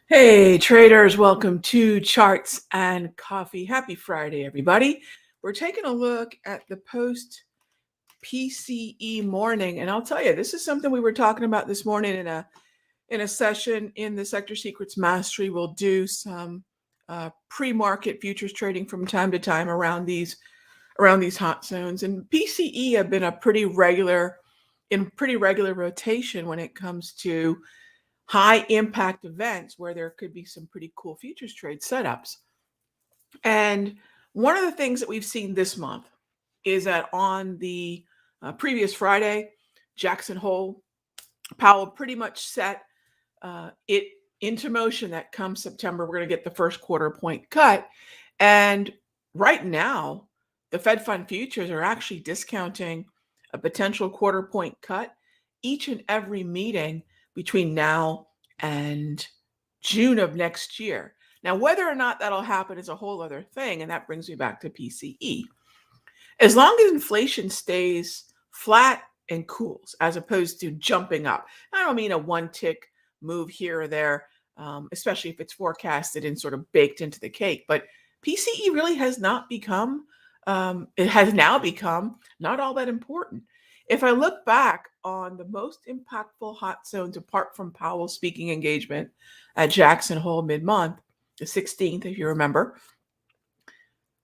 Hey traders, welcome to Charts and Coffee. Happy Friday, everybody. We're taking a look at the post PCE morning, and I'll tell you, this is something we were talking about this morning in a session in the Sector Secrets Mastery. We'll do some pre-market futures trading from time to time around these hot zones, and PCE have been a pretty regular rotation when it comes to high impact events where there could be some pretty cool futures trade setups. And one of the things that we've seen this month is that on the previous Friday, Jackson Hole, Powell pretty much set it into motion that come September, we're going to get the first quarter point cut. And right now, the Fed Fund futures are actually discounting a potential quarter point cut each and every meeting between now and June of next year. Now, whether or not that'll happen is a whole other thing, and that brings me back to PCE. As long as inflation stays flat and cools, as opposed to jumping up, I don't mean a one tick move here or there, especially if it's forecasted and sort of baked into the cake. But PCE really has not become, it has now become not all that important. If I look back on the most impactful hot zones, apart from Powell's speaking engagement at Jackson Hole mid-month, the 16th, if you remember,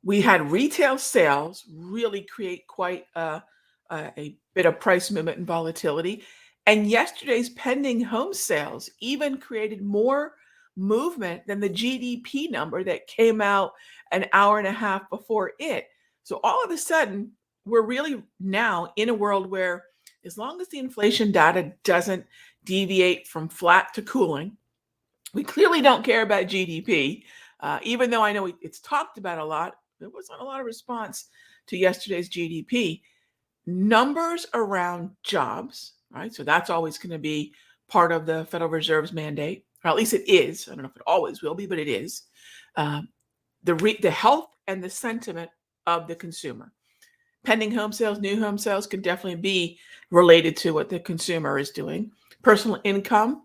we had retail sales really create quite a bit of price movement and volatility. And yesterday's pending home sales even created more movement than the GDP number that came out an hour and a half before it. So all of a sudden, we're really now in a world where as long as the inflation data doesn't deviate from flat to cooling, we clearly don't care about GDP, even though I know it's talked about a lot. There wasn't a lot of response to yesterday's GDP. Numbers around jobs, right? So that's always going to be part of the Federal Reserve's mandate, or at least it is. I don't know if it always will be, but it is. The health and the sentiment of the consumer. Pending home sales, new home sales can definitely be related to what the consumer is doing. Personal income,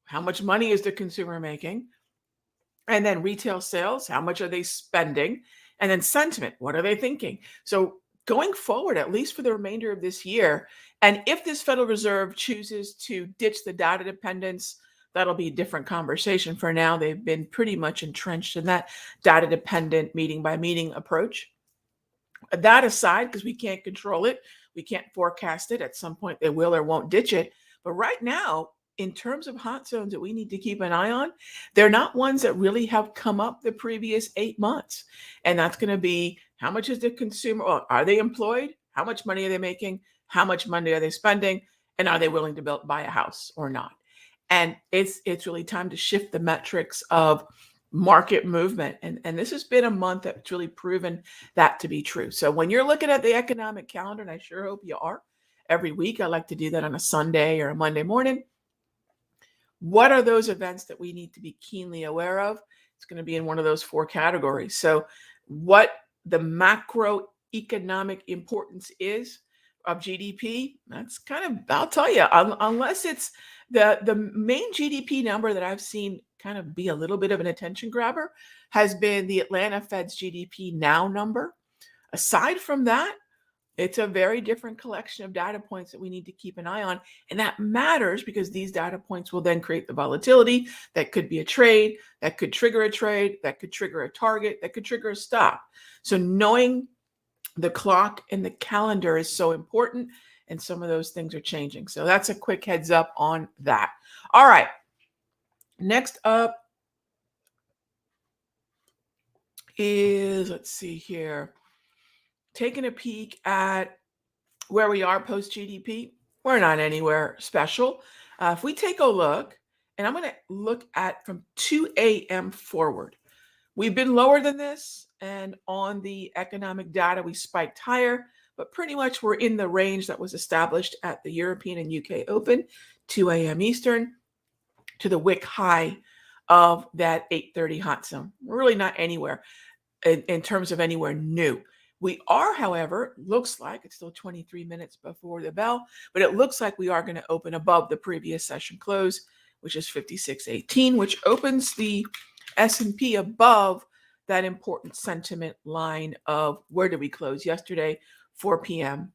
how much money is the consumer making? And then retail sales, how much are they spending? And then sentiment, what are they thinking? So going forward, at least for the remainder of this year, and if this Federal Reserve chooses to ditch the data dependence, that'll be a different conversation. For now, they've been pretty much entrenched in that data dependent meeting by meeting approach. That aside, because we can't control it, we can't forecast it. At some point, they will or won't ditch it. But right now, in terms of hot zones that we need to keep an eye on, they're not ones that really have come up the previous 8 months. And that's going to be, how much is the consumer? Well, are they employed? How much money are they making? How much money are they spending? And are they willing to buy a house or not? And it's really time to shift the metrics of market movement. And this has been a month that's really proven that to be true. So when you're looking at the economic calendar, and I sure hope you are, every week, I like to do that on a Sunday or a Monday morning. What are those events that we need to be keenly aware of? It's going to be in one of those 4 categories. So what the macroeconomic importance is of GDP, that's kind of, I'll tell you, unless it's the main GDP number that I've seen kind of be a little bit of an attention grabber has been the Atlanta Fed's GDP now number. Aside from that, it's a very different collection of data points that we need to keep an eye on. And that matters because these data points will then create the volatility that could be a trade, that could trigger a trade, that could trigger a target, that could trigger a stop. So knowing the clock and the calendar is so important, and some of those things are changing. So that's a quick heads up on that. All right. Next up is, let's see here, taking a peek at where we are post GDP. We're not anywhere special. If we take a look, and I'm going to look at from 2 a.m. forward, we've been lower than this. And on the economic data, we spiked higher, but pretty much we're in the range that was established at the European and UK Open, 2 a.m. Eastern, to the wick high of that 8:30 hot zone. We're really not anywhere in terms of anywhere new. We are, however, looks like it's still 23 minutes before the bell, but it looks like we are going to open above the previous session close, which is 56.18, which opens the S&P above that important sentiment line of where did we close yesterday, 4 p.m.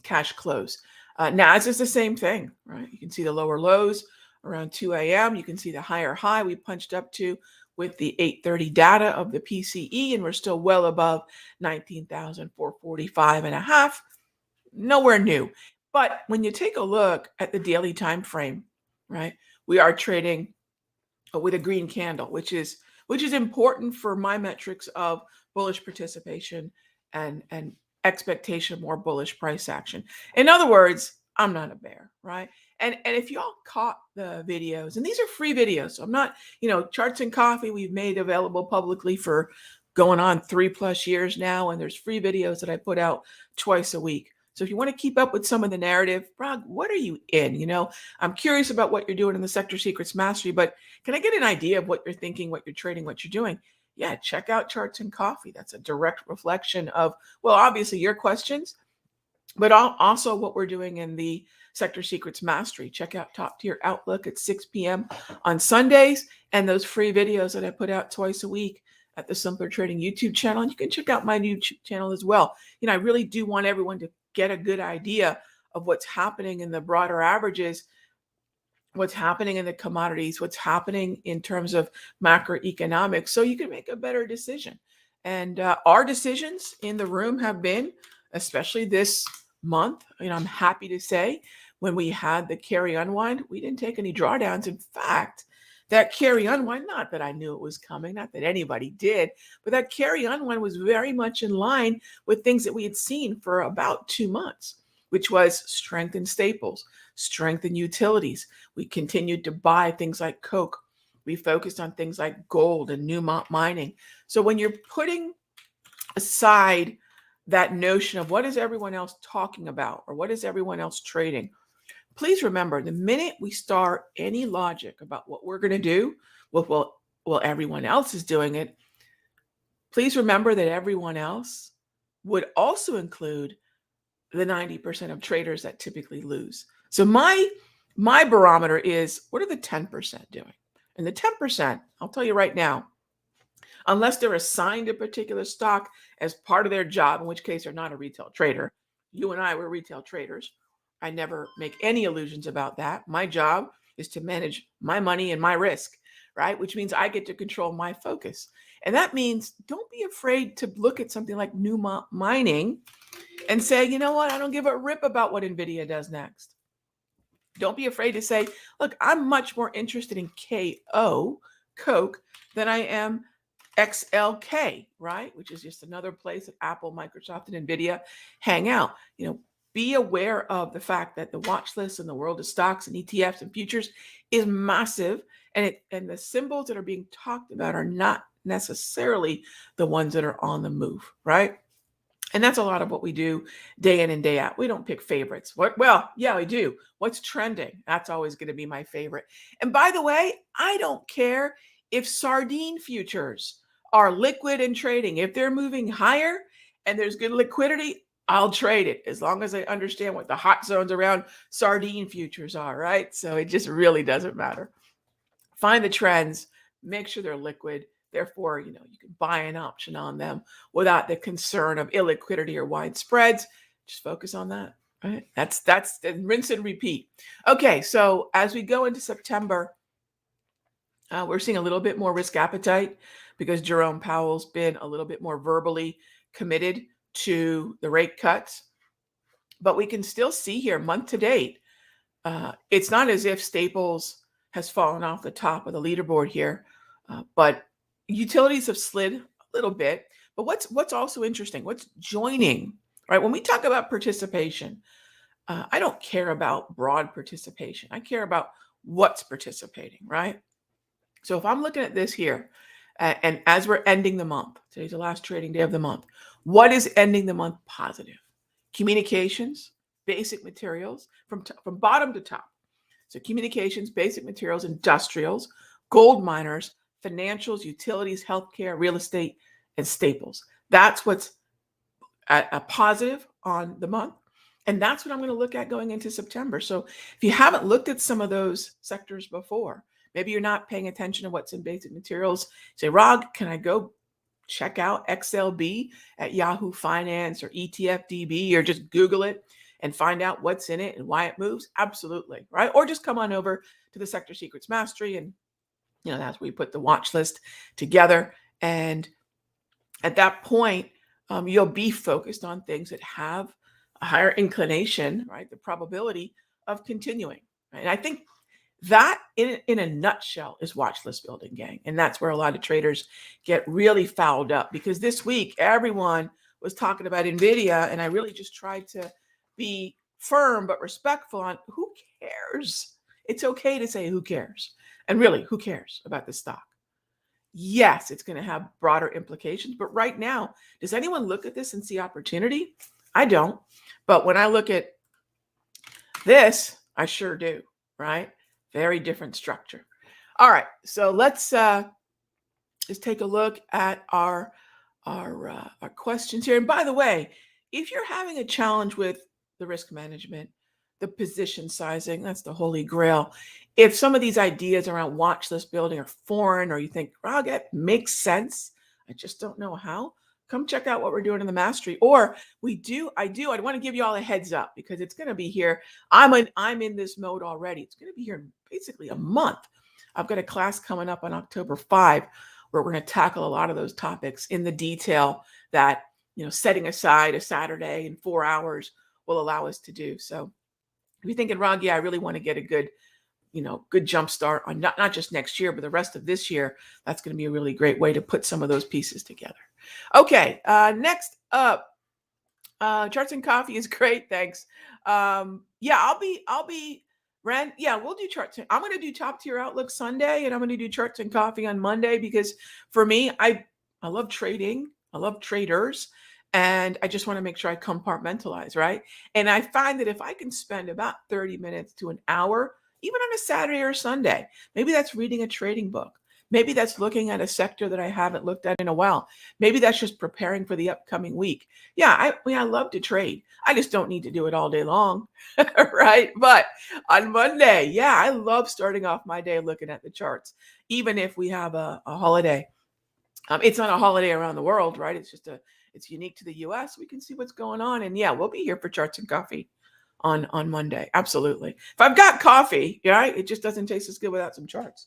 cash close. NAS is the same thing, right? You can see the lower lows around 2 a.m. You can see the higher high we punched up to with the 8:30 data of the PCE, and we're still well above 19,445 and a half. Nowhere new. But when you take a look at the daily time frame, right, we are trading with a green candle, which is important for my metrics of bullish participation and expectation of more bullish price action. In other words, I'm not a bear, right? And if y'all caught the videos, and these are free videos, so I'm not, Charts and Coffee we've made available publicly for going on 3+ years now, and there's free videos that I put out twice a week. So if you want to keep up with some of the narrative, Rag, what are you in? I'm curious about what you're doing in the Sector Secrets Mastery, but can I get an idea of what you're thinking, what you're trading, what you're doing? Yeah, check out Charts and Coffee. That's a direct reflection of, well, obviously your questions, but also what we're doing in the Sector Secrets Mastery. Check out Top Tier Outlook at 6 p.m. on Sundays, and those free videos that I put out twice a week at the Simpler Trading YouTube channel. And you can check out my YouTube channel as well. I really do want everyone to get a good idea of what's happening in the broader averages, what's happening in the commodities, what's happening in terms of macroeconomics, so you can make a better decision. And our decisions in the room have been, especially this month, I'm happy to say, when we had the carry unwind, we didn't take any drawdowns. In fact, that carry unwind, not that I knew it was coming, not that anybody did, but that carry unwind was very much in line with things that we had seen for about 2 months, which was strength in staples, strength in utilities. We continued to buy things like Coke. We focused on things like gold and Newmont mining. So when you're putting aside that notion of what is everyone else talking about or what is everyone else trading, please remember, the minute we start any logic about what we're going to do, well, everyone else is doing it, please remember that everyone else would also include the 90% of traders that typically lose. So my barometer is, what are the 10% doing? And the 10%, I'll tell you right now, unless they're assigned a particular stock as part of their job, in which case they're not a retail trader. You and I were retail traders. I never make any illusions about that. My job is to manage my money and my risk, right? Which means I get to control my focus. And that means don't be afraid to look at something like Newmont mining and say, you know what? I don't give a rip about what NVIDIA does next. Don't be afraid to say, look, I'm much more interested in Coke, than I am XLK, right? Which is just another place that Apple, Microsoft, and NVIDIA hang out. Be aware of the fact that the watch list in the world of stocks and ETFs and futures is massive, and the symbols that are being talked about are not necessarily the ones that are on the move, right? And that's a lot of what we do day in and day out. We don't pick favorites. Well, yeah, we do. What's trending? That's always going to be my favorite. And by the way, I don't care if sardine futures are liquid and trading. If they're moving higher and there's good liquidity, I'll trade it as long as I understand what the hot zones around sardine futures are, right? So it just really doesn't matter. Find the trends, make sure they're liquid. Therefore, you can buy an option on them without the concern of illiquidity or wide spreads. Just focus on that, right? That's rinse and repeat. Okay, so as we go into September, we're seeing a little bit more risk appetite because Jerome Powell's been a little bit more verbally committed to the rate cuts. But we can still see here, month to date, it's not as if Staples has fallen off the top of the leaderboard here, but utilities have slid a little bit. But what's also interesting, what's joining, right? When we talk about participation, I don't care about broad participation. I care about what's participating, right? So if I'm looking at this here, and as we're ending the month, today's the last trading day of the month, what is ending the month positive? communications, basic materials from bottom to top. So communications, basic materials, industrials, gold miners, financials, utilities, healthcare, real estate, and staples. That's what's a positive on the month. And that's what I'm going to look at going into September. So if you haven't looked at some of those sectors before, maybe you're not paying attention to what's in basic materials. Say, Rog, can I go check out XLB at Yahoo Finance or ETFDB, or just Google it and find out what's in it and why it moves? Absolutely, right? Or just come on over to the Sector Secrets Mastery, and that's where we put the watch list together. And at that point, you'll be focused on things that have a higher inclination, right? The probability of continuing. Right? And I think that in a nutshell is watch list building, gang. And that's where a lot of traders get really fouled up, because this week everyone was talking about NVIDIA, and I really just tried to be firm but respectful on who cares. It's okay to say who cares. And really, who cares about the stock? Yes, it's going to have broader implications. But right now, does anyone look at this and see opportunity? I don't. But when I look at this, I sure do, right? Very different structure. All right, so let's just take a look at our questions here. And by the way, if you're having a challenge with the risk management, the position sizing, that's the holy grail. If some of these ideas around watch list building are foreign, or you think, Rog, it makes sense, I just don't know how, come check out what we're doing in the mastery. Or I want to give you all a heads up, because it's going to be here. I'm in this mode already. It's going to be here in basically a month. I've got a class coming up on October 5 where we're going to tackle a lot of those topics in the detail that, setting aside a Saturday and 4 hours will allow us to do. So if you're thinking, Rog, I really want to get a good jump start on not just next year, but the rest of this year, that's going to be a really great way to put some of those pieces together. Okay, next up, charts and coffee is great. Thanks. I'll be Ren. Yeah, we'll do charts. I'm going to do top tier outlook Sunday, and I'm going to do charts and coffee on Monday, because for me, I love trading. I love traders. And I just want to make sure I compartmentalize, right? And I find that if I can spend about 30 minutes to an hour, even on a Saturday or Sunday, maybe that's reading a trading book. Maybe that's looking at a sector that I haven't looked at in a while. Maybe that's just preparing for the upcoming week. Yeah, I love to trade. I just don't need to do it all day long, right? But on Monday, yeah, I love starting off my day looking at the charts, even if we have a holiday. It's not a holiday around the world, right? It's unique to the US. We can see what's going on. And yeah, we'll be here for charts and coffee on Monday. Absolutely. If I've got coffee, right, it just doesn't taste as good without some charts.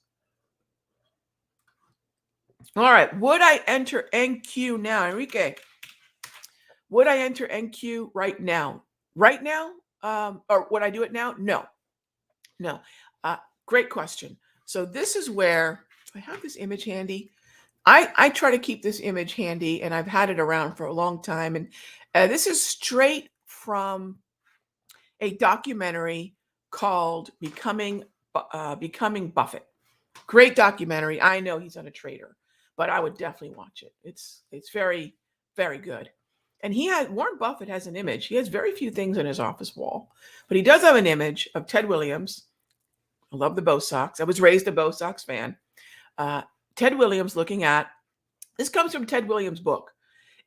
All right. Would I enter NQ now? Enrique, would I enter NQ right now? Right now? Or would I do it now? No. Great question. So this is where I have this image handy. I try to keep this image handy, and I've had it around for a long time. And this is straight from a documentary called Becoming Buffett. Great documentary. I know he's not a trader, but I would definitely watch it. It's very, very good. And Warren Buffett has an image. He has very few things on his office wall, but he does have an image of Ted Williams. I love the Bo Sox. I was raised a Bo Sox fan. Ted Williams looking at, this comes from Ted Williams' book.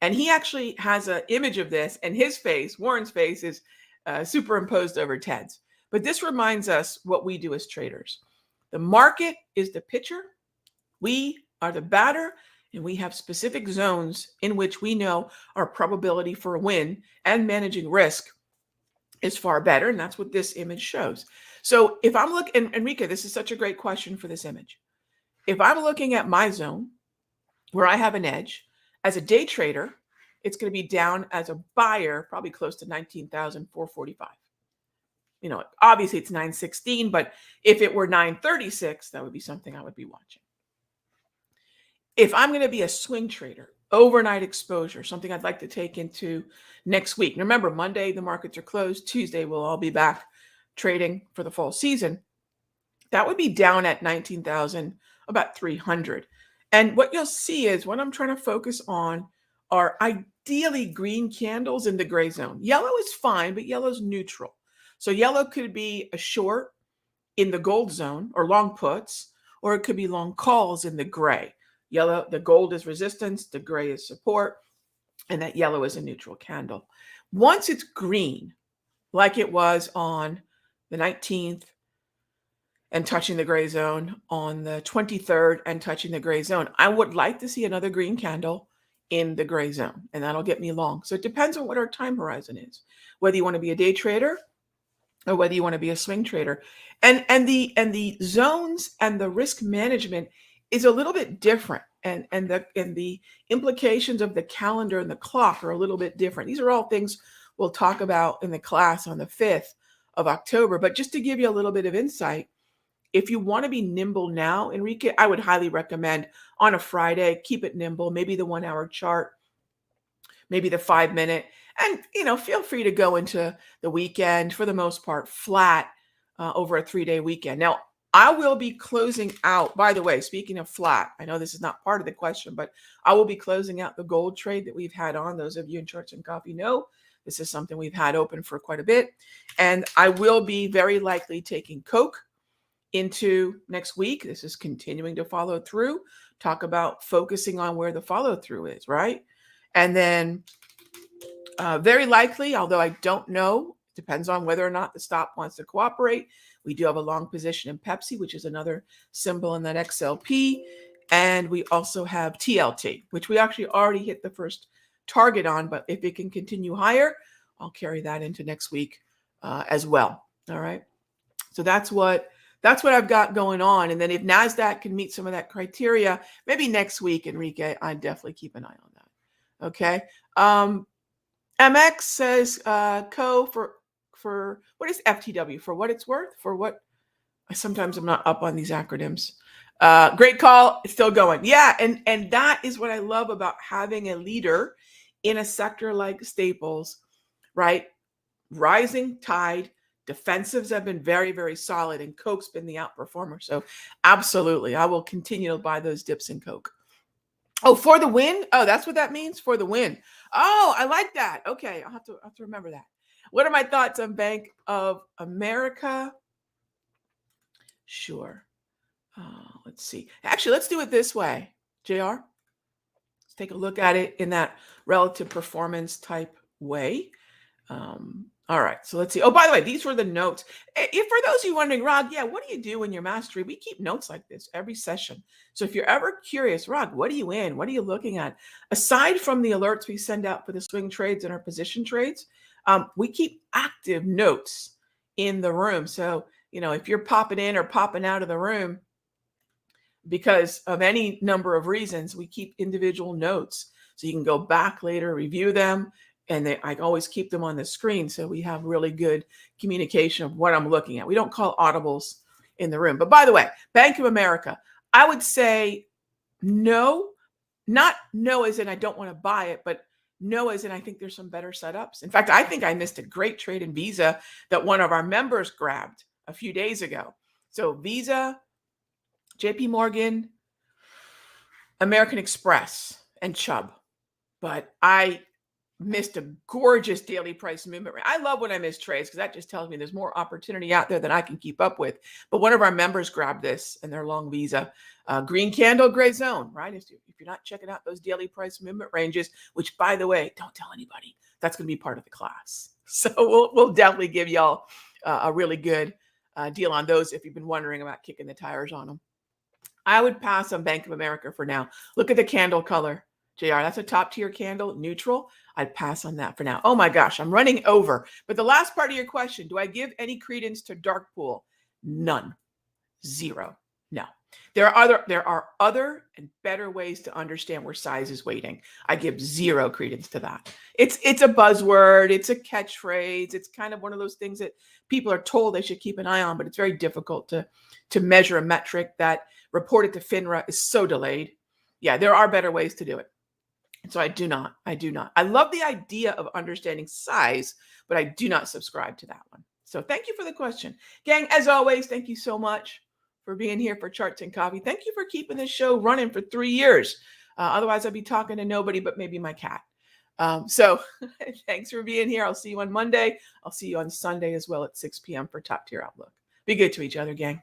And he actually has an image of this, and his face, Warren's face, is superimposed over Ted's. But this reminds us what we do as traders. The market is the pitcher. We are the batter, and we have specific zones in which we know our probability for a win and managing risk is far better. And that's what this image shows. So if I'm looking, Enrique, this is such a great question for this image. If I'm looking at my zone where I have an edge, as a day trader, it's going to be down. As a buyer, probably close to 19,445. Obviously it's 916, but if it were 936, that would be something I would be watching. If I'm going to be a swing trader, overnight exposure, something I'd like to take into next week. Now remember, Monday, the markets are closed. Tuesday, we'll all be back trading for the fall season. That would be down at 19,000, about 300. And what you'll see is what I'm trying to focus on are ideally green candles in the gray zone. Yellow is fine, but yellow's neutral. So yellow could be a short in the gold zone or long puts, or it could be long calls in the gray. Yellow, the gold is resistance, the gray is support, and that yellow is a neutral candle. Once it's green, like it was on the 19th and touching the gray zone, on the 23rd and touching the gray zone, I would like to see another green candle in the gray zone, and that'll get me long. So it depends on what our time horizon is, whether you want to be a day trader or whether you want to be a swing trader. And the zones and the risk management is a little bit different. And the implications of the calendar and the clock are a little bit different. These are all things we'll talk about in the class on the 5th of October. But just to give you a little bit of insight, if you want to be nimble now, Enrique, I would highly recommend on a Friday, keep it nimble, maybe the 1 hour chart, maybe the 5 minute, and feel free to go into the weekend for the most part flat over a 3-day weekend. Now, I will be closing out, by the way, speaking of flat, I know this is not part of the question, but I will be closing out the gold trade that we've had on. Those of you in Charts and Coffee know this is something we've had open for quite a bit. And I will be very likely taking Coke into next week. This is continuing to follow through, talk about focusing on where the follow through is, right? And then very likely, although I don't know, depends on whether or not the stop wants to cooperate. We do have a long position in Pepsi, which is another symbol in that XLP. And we also have TLT, which we actually already hit the first target on. But if it can continue higher, I'll carry that into next week as well. All right. So that's what I've got going on. And then if NASDAQ can meet some of that criteria, maybe next week, Enrique, I'd definitely keep an eye on that. Okay. MX says for what is FTW? For what it's worth? For what? Sometimes I'm not up on these acronyms. Great call. It's still going. Yeah. And that is what I love about having a leader in a sector like staples, right? Rising tide. Defensives have been very, very solid, and Coke's been the outperformer. So absolutely, I will continue to buy those dips in Coke. Oh, for the win? Oh, that's what that means? For the win. Oh, I like that. Okay, I'll have to remember that. What are my thoughts on Bank of America? Sure. Let's see. Actually, let's do it this way. JR, let's take a look at it in that relative performance type way. All right, so let's see. Oh, by the way, these were the notes. If for those of you wondering, Rag, yeah, what do you do in your mastery? We keep notes like this every session. So if you're ever curious, Rag, what are you in? What are you looking at? Aside from the alerts we send out for the swing trades and our position trades, we keep active notes in the room. So, if you're popping in or popping out of the room because of any number of reasons, we keep individual notes. So you can go back later, review them. And I always keep them on the screen so we have really good communication of what I'm looking at. We don't call audibles in the room. But by the way, Bank of America, I would say no, not no as in I don't want to buy it, but no as in I think there's some better setups. In fact, I think I missed a great trade in Visa that one of our members grabbed a few days ago. So Visa, JP Morgan, American Express, and Chubb. But I missed a gorgeous daily price movement. I love when I miss trades because that just tells me there's more opportunity out there than I can keep up with. But one of our members grabbed this and their long Visa, green candle, gray zone, right? If you're not checking out those daily price movement ranges, which by the way, don't tell anybody, that's going to be part of the class. So we'll definitely give y'all a really good deal on those if you've been wondering about kicking the tires on them. I would pass on Bank of America for now. Look at the candle color. JR, that's a top tier candle, neutral. I'd pass on that for now. Oh my gosh, I'm running over. But the last part of your question, do I give any credence to dark pool? None. Zero. No. There are other and better ways to understand where size is weighting. I give zero credence to that. It's a buzzword. It's a catchphrase. It's kind of one of those things that people are told they should keep an eye on, but it's very difficult to measure a metric that reported to FINRA is so delayed. Yeah, there are better ways to do it. So I do not. I love the idea of understanding size, but I do not subscribe to that one. So thank you for the question. Gang, as always, thank you so much for being here for Charts and Coffee. Thank you for keeping this show running for 3 years. Otherwise, I'd be talking to nobody but maybe my cat. So thanks for being here. I'll see you on Monday. I'll see you on Sunday as well at 6 p.m. for Top Tier Outlook. Be good to each other, gang.